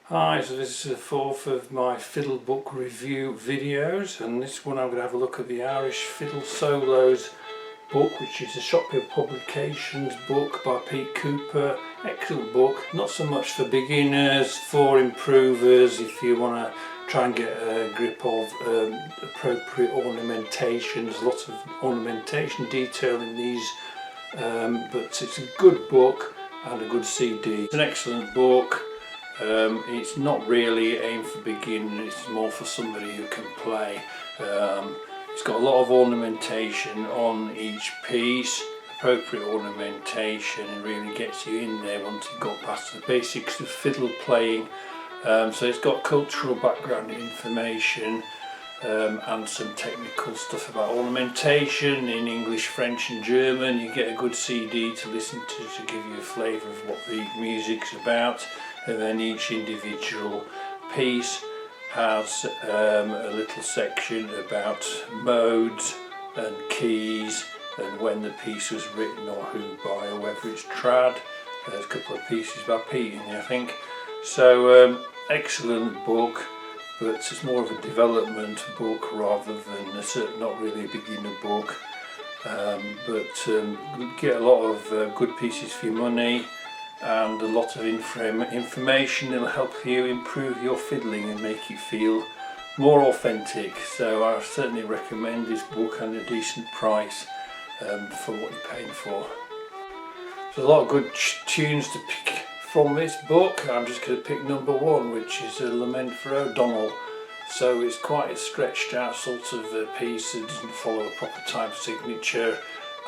Hi, so this is the fourth of my fiddle book review videos, and this one I'm going to have a look at the Irish Fiddle Solos book, which is a Schott Publications book by Pete Cooper. Excellent book, not so much for beginners, for improvers, if you want to try and get a grip of appropriate ornamentation. There's lots of ornamentation detail in these, but it's a good book and a good CD. It's an excellent book. It's not really aimed for beginners, it's more for somebody who can play. It's got a lot of ornamentation on each piece, appropriate ornamentation, and really gets you in there once you've got past the basics of fiddle playing. So it's got cultural background information and some technical stuff about ornamentation in English, French and German. You get a good CD to listen to give you a flavour of what the music's about. And then each individual piece has a little section about modes and keys and when the piece was written or who by, or whether it's trad. There's a couple of pieces by Pete in there, I think. So excellent book, but it's more of a development book rather than not really a beginner book. But you get a lot of good pieces for your money, and a lot of information that will help you improve your fiddling and make you feel more authentic. So I certainly recommend this book, and a decent price for what you're paying for. There's a lot of good tunes to pick from this book. I'm just going to pick number one, which is a Lament for O'Donnell. So it's quite a stretched out sort of piece. It doesn't follow a proper time signature,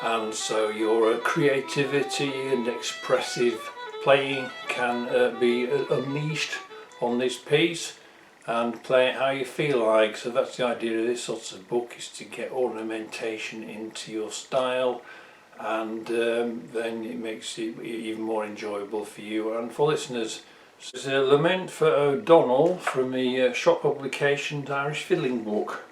and so your creativity and expressive playing can be unleashed on this piece, and play it how you feel like. So that's the idea of this sort of book, is to get ornamentation into your style, and then it makes it even more enjoyable for you and for listeners. So it's a Lament for O'Donnell from the Schott Publications Irish Fiddling book.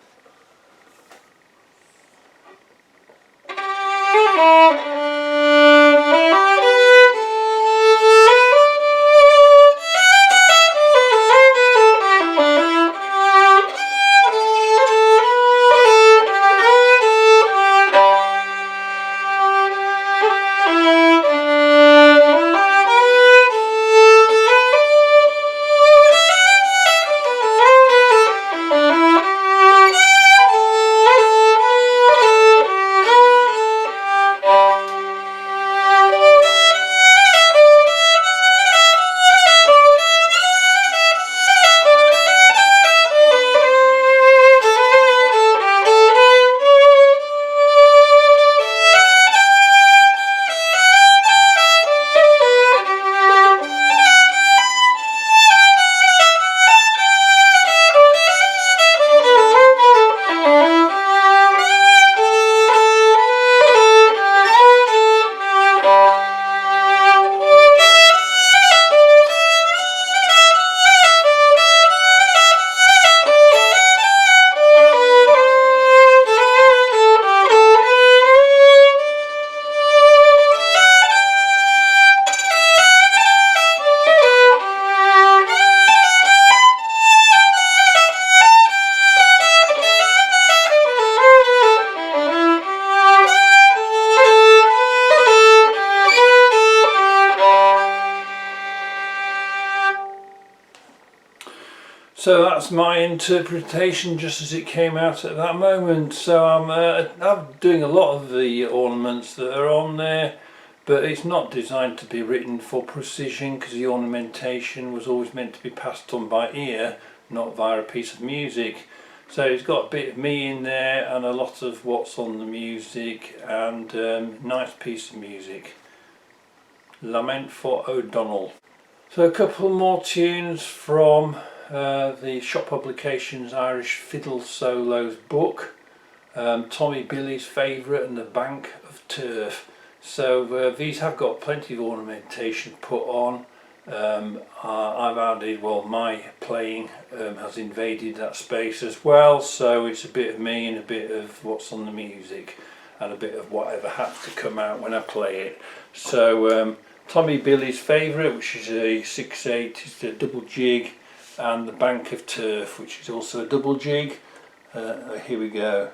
So that's my interpretation just as it came out at that moment. So I'm doing a lot of the ornaments that are on there, but it's not designed to be written for precision, because the ornamentation was always meant to be passed on by ear, not via a piece of music. So it's got a bit of me in there and a lot of what's on the music, and nice piece of music. Lament for O'Donnell. So a couple more tunes from the Schott Publications Irish Fiddle Solos book. Tommy Billy's Favourite and the Bank of Turf. So these have got plenty of ornamentation put on. I've added, well, my playing has invaded that space as well, so it's a bit of me and a bit of what's on the music, and a bit of whatever has to come out when I play it. So Tommy Billy's favourite, which is a 6/8, is the double jig, and the Bank of Turf, which is also a double jig. Here we go.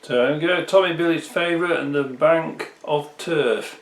So there we go, Tommy Billy's favourite and the Bank of Turf.